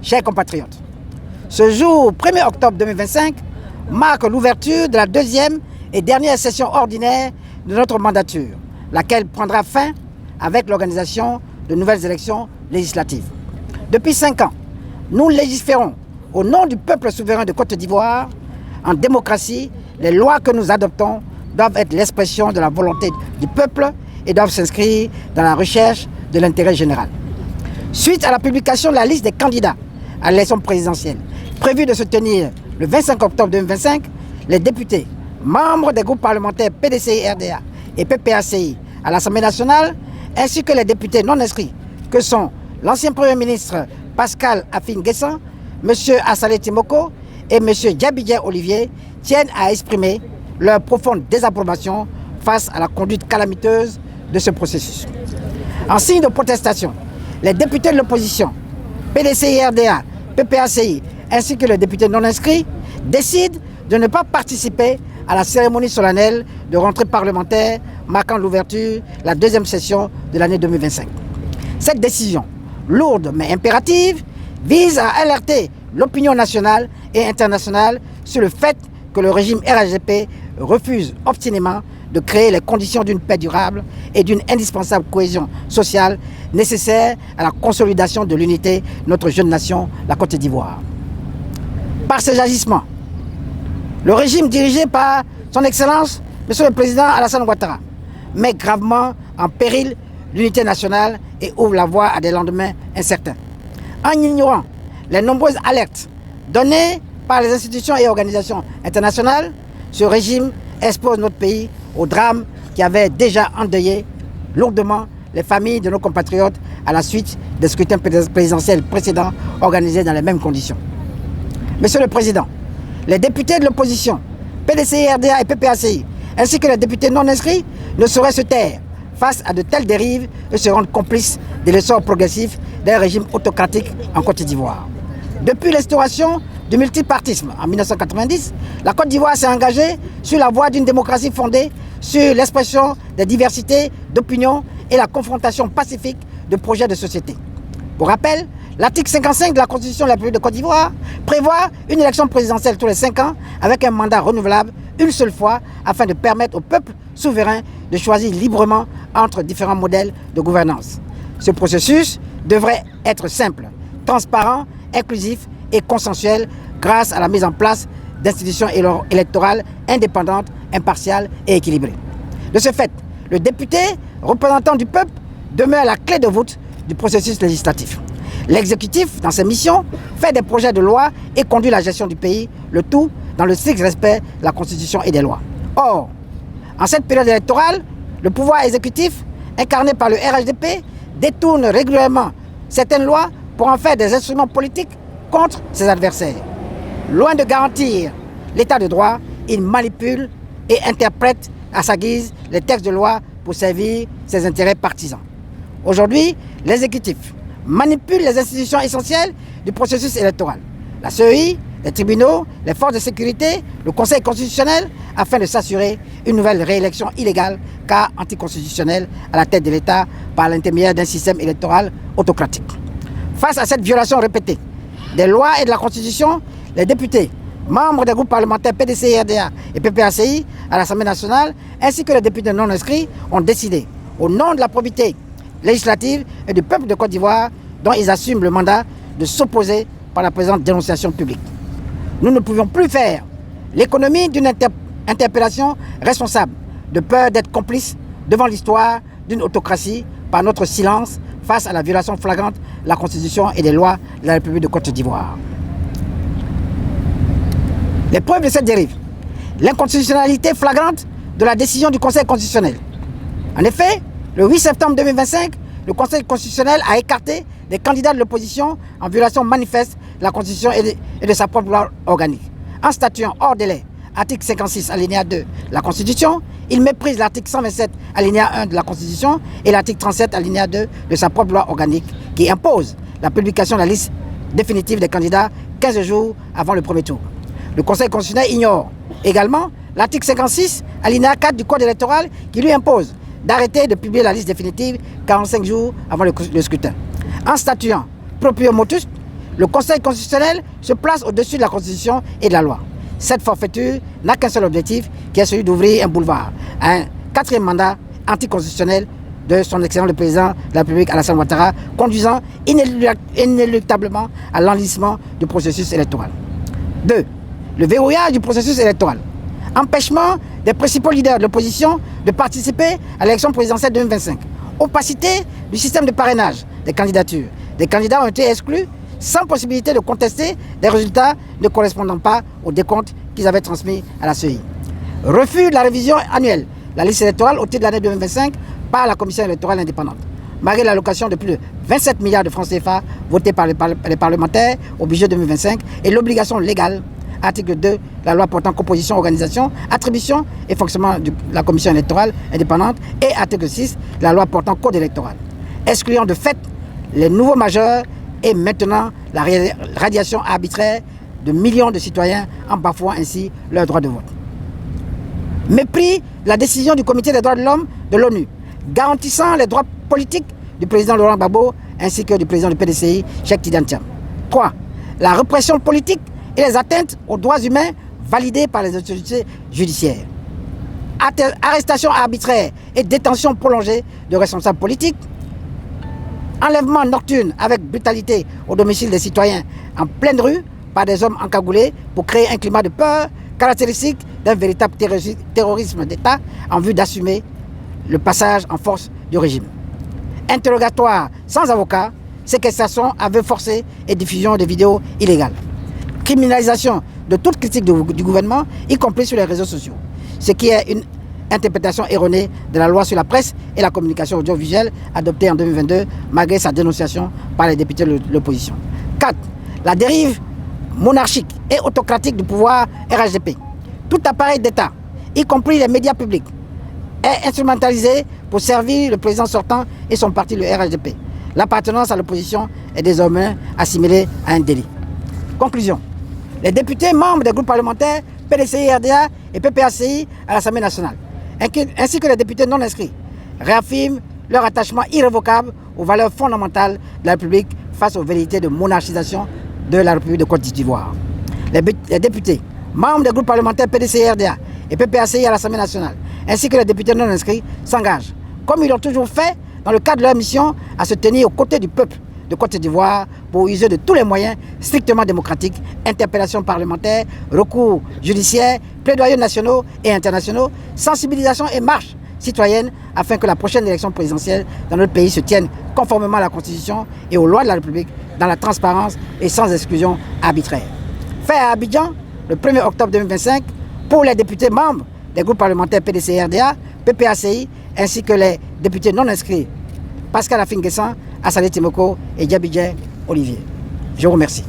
chers compatriotes. Ce jour, 1er octobre 2025, marque l'ouverture de la deuxième et dernière session ordinaire de notre mandature, laquelle prendra fin avec l'organisation de nouvelles élections législatives. Depuis 5 ans, nous légiférons au nom du peuple souverain de Côte d'Ivoire. En démocratie, les lois que nous adoptons doivent être l'expression de la volonté du peuple et doivent s'inscrire dans la recherche de l'intérêt général. Suite à la publication de la liste des candidats à l'élection présidentielle, prévue de se tenir le 25 octobre 2025, les députés, membres des groupes parlementaires PDCI-RDA et PPACI à l'Assemblée nationale, ainsi que les députés non inscrits, que sont l'ancien Premier ministre Pascal Afin-Guessan, M. Assalé Timoko et M. Diabidjen Olivier, tiennent à exprimer leur profonde désapprobation face à la conduite calamiteuse de ce processus. En signe de protestation, les députés de l'opposition, PDCI-RDA, PPACI, ainsi que les députés non inscrits, décident de ne pas participer à la cérémonie solennelle de rentrée parlementaire marquant l'ouverture de la deuxième session de l'année 2025. Cette décision, lourde mais impérative, vise à alerter l'opinion nationale et internationale sur le fait que le régime RHDP refuse obstinément de créer les conditions d'une paix durable et d'une indispensable cohésion sociale nécessaire à la consolidation de l'unité de notre jeune nation, la Côte d'Ivoire. Par ces agissements, le régime dirigé par son Excellence, Monsieur le Président Alassane Ouattara, met gravement en péril l'unité nationale et ouvre la voie à des lendemains incertains. En ignorant les nombreuses alertes données par les institutions et organisations internationales, ce régime expose notre pays au drame qui avait déjà endeuillé lourdement les familles de nos compatriotes à la suite des scrutins présidentiels précédents organisés dans les mêmes conditions. Monsieur le Président, les députés de l'opposition, PDCI, RDA et PPACI, ainsi que les députés non inscrits, ne sauraient se taire face à de telles dérives et se rendre complices de l'essor progressif d'un régime autocratique en Côte d'Ivoire. Depuis l'instauration du multipartisme en 1990, la Côte d'Ivoire s'est engagée sur la voie d'une démocratie fondée sur l'expression des diversités d'opinions et la confrontation pacifique de projets de société. Pour rappel, l'article 55 de la Constitution de la République de Côte d'Ivoire prévoit une élection présidentielle tous les 5 ans avec un mandat renouvelable une seule fois afin de permettre au peuple souverain de choisir librement entre différents modèles de gouvernance. Ce processus devrait être simple, transparent, inclusif et consensuel grâce à la mise en place d'institutions électorales indépendantes, impartiales et équilibrées. De ce fait, le député représentant du peuple demeure la clé de voûte du processus législatif. L'exécutif, dans ses missions, fait des projets de loi et conduit la gestion du pays, le tout dans le strict respect de la Constitution et des lois. Or, en cette période électorale, le pouvoir exécutif, incarné par le RHDP, détourne régulièrement certaines lois pour en faire des instruments politiques contre ses adversaires. Loin de garantir l'état de droit, il manipule et interprète à sa guise les textes de loi pour servir ses intérêts partisans. Aujourd'hui, l'exécutif manipule les institutions essentielles du processus électoral. La CEI, les tribunaux, les forces de sécurité, le Conseil constitutionnel, afin de s'assurer une nouvelle réélection illégale car anticonstitutionnelle à la tête de l'État par l'intermédiaire d'un système électoral autocratique. Face à cette violation répétée des lois et de la Constitution, les députés, membres des groupes parlementaires PDCI, RDA et PPACI à l'Assemblée nationale, ainsi que les députés non inscrits, ont décidé, au nom de la probité législative et du peuple de Côte d'Ivoire, dont ils assument le mandat, de s'opposer par la présente dénonciation publique. Nous ne pouvions plus faire l'économie d'une interpellation responsable, de peur d'être complices devant l'histoire d'une autocratie par notre silence face à la violation flagrante de la Constitution et des lois de la République de Côte d'Ivoire. Les preuves de cette dérive, l'inconstitutionnalité flagrante de la décision du Conseil constitutionnel. En effet, le 8 septembre 2025, le Conseil constitutionnel a écarté des candidats de l'opposition en violation manifeste de la Constitution et de sa propre loi organique. En statuant hors délai, article 56 alinéa 2 de la Constitution, il méprise l'article 127 alinéa 1 de la Constitution et l'article 37 alinéa 2 de sa propre loi organique qui impose la publication de la liste définitive des candidats 15 jours avant le premier tour. Le Conseil constitutionnel ignore également l'article 56 alinéa 4 du Code électoral qui lui impose d'arrêter de publier la liste définitive 45 jours avant le scrutin. En statuant proprio motus, Le Conseil constitutionnel se place au-dessus de la Constitution et de la loi. Cette forfaiture n'a qu'un seul objectif, qui est celui d'ouvrir un boulevard à un 4e mandat anticonstitutionnel de son excellent le président de la République Alassane Ouattara, conduisant inéluctablement à l'enlisement du processus électoral. 2. Le verrouillage du processus électoral. Empêchement des principaux leaders de l'opposition de participer à l'élection présidentielle 2025. Opacité du système de parrainage des candidatures. Des candidats ont été exclus sans possibilité de contester des résultats ne correspondant pas aux décomptes qu'ils avaient transmis à la CEI. Refus de la révision annuelle, la liste électorale au titre de l'année 2025 par la Commission électorale indépendante. Malgré l'allocation de plus de 27 milliards de francs CFA votés par les parlementaires au budget 2025 et l'obligation légale, article 2, de la loi portant composition, organisation, attribution et fonctionnement de la Commission électorale indépendante et article 6, de la loi portant code électoral, excluant de fait les nouveaux majeurs et maintenant la radiation arbitraire de millions de citoyens en bafouant ainsi leur droit de vote. Mépris de la décision du Comité des droits de l'homme de l'ONU, garantissant les droits politiques du président Laurent Gbagbo ainsi que du président du PDCI, Cheikh Tidiane Thiam. 3. La répression politique et les atteintes aux droits humains validées par les autorités judiciaires. Arrestation arbitraire et détention prolongée de responsables politiques. Enlèvement nocturne avec brutalité au domicile des citoyens en pleine rue par des hommes encagoulés pour créer un climat de peur caractéristique d'un véritable terrorisme d'État en vue d'assumer le passage en force du régime. Interrogatoire sans avocat, séquestration, aveu forcé et diffusion de vidéos illégales. Criminalisation de toute critique du gouvernement, y compris sur les réseaux sociaux, ce qui est une interprétation erronée de la loi sur la presse et la communication audiovisuelle adoptée en 2022 malgré sa dénonciation par les députés de l'opposition. 4. La dérive monarchique et autocratique du pouvoir RHDP. Tout appareil d'État, y compris les médias publics, est instrumentalisé pour servir le président sortant et son parti, le RHDP. L'appartenance à l'opposition est désormais assimilée à un délit. Conclusion. Les députés membres des groupes parlementaires PDCI, RDA et PPACI à l'Assemblée nationale, ainsi que les députés non inscrits, réaffirment leur attachement irrévocable aux valeurs fondamentales de la République face aux velléités de monarchisation de la République de Côte d'Ivoire. Les députés membres des groupes parlementaires PDCI, RDA et PPACI à l'Assemblée nationale, ainsi que les députés non inscrits, s'engagent, comme ils l'ont toujours fait dans le cadre de leur mission, à se tenir aux côtés du peuple de Côte d'Ivoire pour user de tous les moyens strictement démocratiques, interpellations parlementaires, recours judiciaires, plaidoyers nationaux et internationaux, sensibilisation et marches citoyennes afin que la prochaine élection présidentielle dans notre pays se tienne conformément à la Constitution et aux lois de la République dans la transparence et sans exclusion arbitraire. Fait à Abidjan, le 1er octobre 2025, pour les députés membres des groupes parlementaires PDCI, RDA, PPACI, ainsi que les députés non inscrits Pascal Afin-Guessan, Assalé Timoko et Diabidje Olivier. Je vous remercie.